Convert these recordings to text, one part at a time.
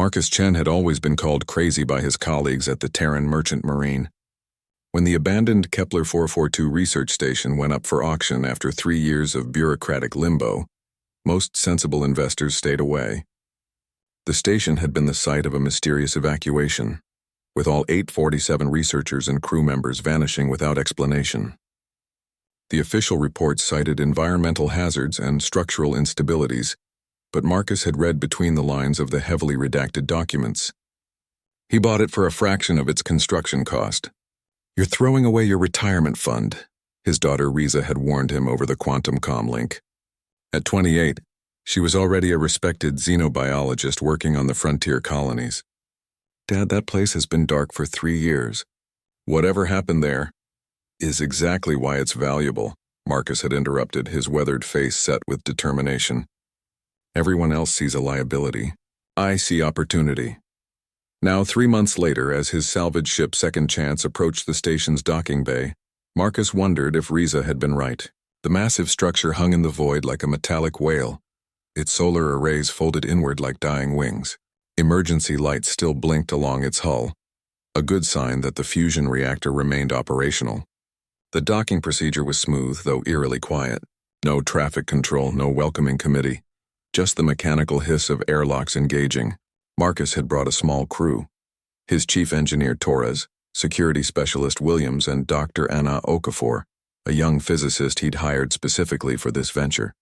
Marcus Chen had always been called crazy by his colleagues at the Terran Merchant Marine. When the abandoned Kepler 442 research station went up for auction after 3 years of bureaucratic limbo, most sensible investors stayed away. The station had been the site of a mysterious evacuation, with all 847 researchers and crew members vanishing without explanation. The official reports cited environmental hazards and structural instabilities, but Marcus had read between the lines of the heavily redacted documents. He bought it for a fraction of its construction cost. "You're throwing away your retirement fund," his daughter Riza had warned him over the quantum comm link. At 28, she was already a respected xenobiologist working on the frontier colonies. "Dad, that place has been dark for 3 years. Whatever happened there is exactly why it's valuable," Marcus had interrupted, his weathered face set with determination. "Everyone else sees a liability. I see opportunity." Now, 3 months later, as his salvage ship Second Chance approached the station's docking bay, Marcus wondered if Riza had been right. The massive structure hung in the void like a metallic whale, its solar arrays folded inward like dying wings. Emergency lights still blinked along its hull, a good sign that the fusion reactor remained operational. The docking procedure was smooth, though eerily quiet. No traffic control, no welcoming committee. Just the mechanical hiss of airlocks engaging. Marcus had brought a small crew. His chief engineer Torres, security specialist Williams, and Dr. Anna Okafor, a young physicist he'd hired specifically for this venture.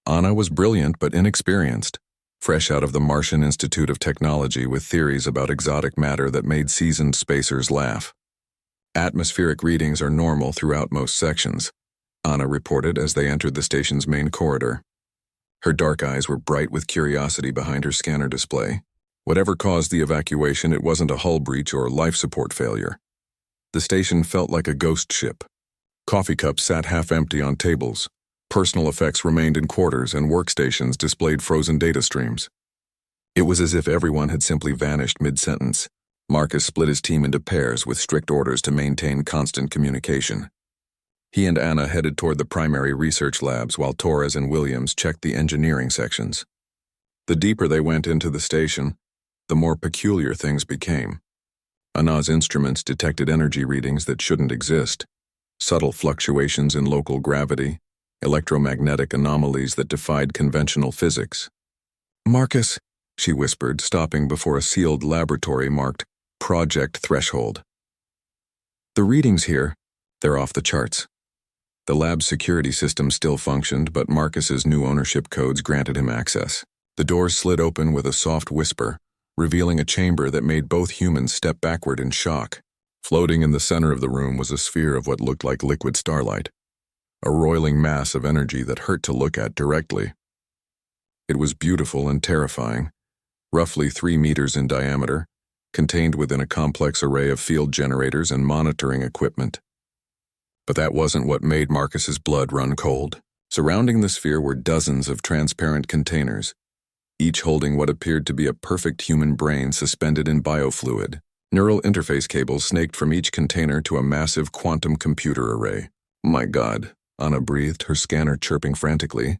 Anna was brilliant but inexperienced, fresh out of the Martian Institute of Technology with theories about exotic matter that made seasoned spacers laugh. "Atmospheric readings are normal throughout most sections," Anna reported as they entered the station's main corridor. Her dark eyes were bright with curiosity behind her scanner display. Whatever caused the evacuation, it wasn't a hull breach or life support failure. The station felt like a ghost ship. Coffee cups sat half empty on tables. Personal effects remained in quarters, and workstations displayed frozen data streams. It was as if everyone had simply vanished mid-sentence. Marcus split his team into pairs with strict orders to maintain constant communication. He and Anna headed toward the primary research labs while Torres and Williams checked the engineering sections. The deeper they went into the station, the more peculiar things became. Anna's instruments detected energy readings that shouldn't exist, subtle fluctuations in local gravity, electromagnetic anomalies that defied conventional physics. "Marcus," she whispered, stopping before a sealed laboratory marked Project Threshold. "The readings here, they're off the charts." The lab's security system still functioned, but Marcus's new ownership codes granted him access. The doors slid open with a soft whisper, revealing a chamber that made both humans step backward in shock. Floating in the center of the room was a sphere of what looked like liquid starlight, a roiling mass of energy that hurt to look at directly. It was beautiful and terrifying, roughly 3 meters in diameter, contained within a complex array of field generators and monitoring equipment. But that wasn't what made Marcus's blood run cold. Surrounding the sphere were dozens of transparent containers, each holding what appeared to be a perfect human brain suspended in biofluid. Neural interface cables snaked from each container to a massive quantum computer array. "My God," Anna breathed, her scanner chirping frantically.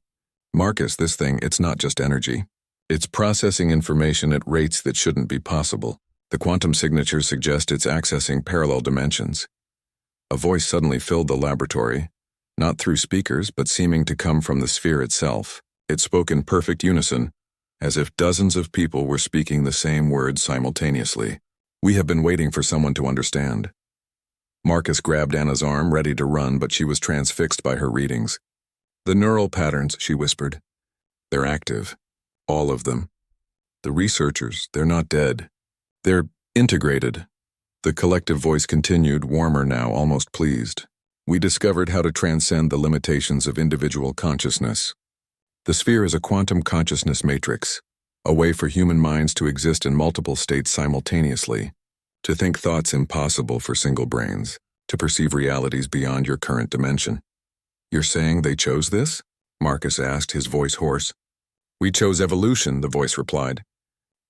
"Marcus, this thing, it's not just energy. It's processing information at rates that shouldn't be possible. The quantum signatures suggest it's accessing parallel dimensions." A voice suddenly filled the laboratory, not through speakers, but seeming to come from the sphere itself. It spoke in perfect unison, as if dozens of people were speaking the same words simultaneously. "We have been waiting for someone to understand." Marcus grabbed Anna's arm, ready to run, but she was transfixed by her readings. "The neural patterns," she whispered. "They're active. All of them. The researchers, they're not dead. They're integrated." The collective voice continued, warmer now, almost pleased. "We discovered how to transcend the limitations of individual consciousness. The sphere is a quantum consciousness matrix, a way for human minds to exist in multiple states simultaneously, to think thoughts impossible for single brains, to perceive realities beyond your current dimension." "You're saying they chose this?" Marcus asked, his voice hoarse. "We chose evolution," the voice replied.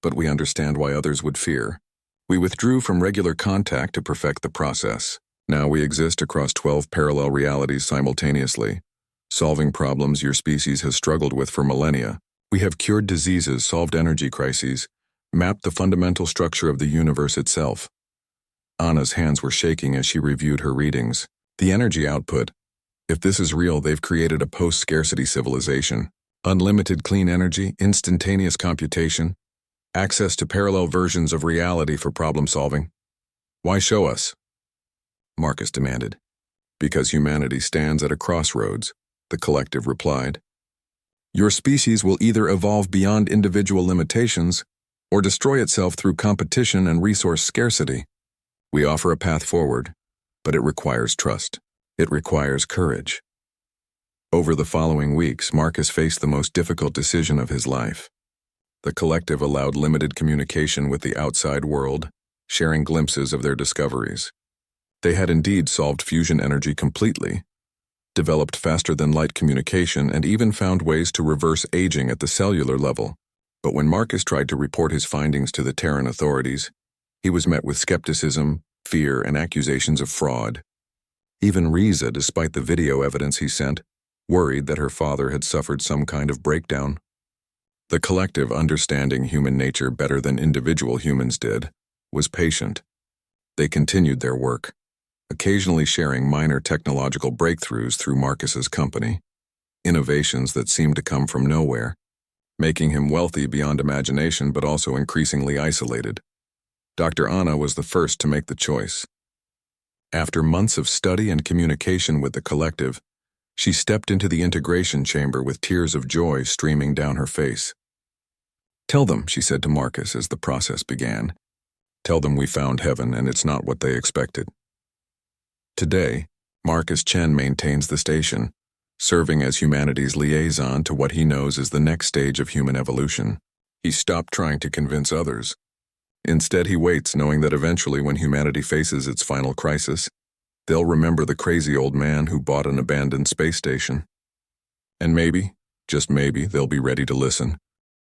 "But we understand why others would fear. We withdrew from regular contact to perfect the process. Now we exist across 12 parallel realities simultaneously, solving problems your species has struggled with for millennia. We have cured diseases, solved energy crises, mapped the fundamental structure of the universe itself. Anna's hands were shaking as she reviewed her readings. The energy output. If this is real, they've created a post-scarcity civilization. Unlimited clean energy, instantaneous computation, access to parallel versions of reality for problem solving. Why show us? Marcus demanded. Because humanity stands at a crossroads, the collective replied. Your species will either evolve beyond individual limitations or destroy itself through competition and resource scarcity. We offer a path forward, but it requires trust. It requires courage. Over the following weeks, Marcus faced the most difficult decision of his life. The collective allowed limited communication with the outside world, sharing glimpses of their discoveries. They had indeed solved fusion energy completely, developed faster-than-light communication, and even found ways to reverse aging at the cellular level. But when Marcus tried to report his findings to the Terran authorities, he was met with skepticism, fear, and accusations of fraud. Even Riza, despite the video evidence he sent, worried that her father had suffered some kind of breakdown. The collective, understanding human nature better than individual humans did, was patient. They continued their work, occasionally sharing minor technological breakthroughs through Marcus's company, innovations that seemed to come from nowhere, making him wealthy beyond imagination but also increasingly isolated. Dr. Anna was the first to make the choice. After months of study and communication with the collective, she stepped into the integration chamber with tears of joy streaming down her face. Tell them, she said to Marcus as the process began. Tell them we found heaven and it's not what they expected. Today, Marcus Chen maintains the station, serving as humanity's liaison to what he knows is the next stage of human evolution. He stopped trying to convince others. Instead, he waits, knowing that eventually when humanity faces its final crisis, they'll remember the crazy old man who bought an abandoned space station. And maybe, just maybe, they'll be ready to listen.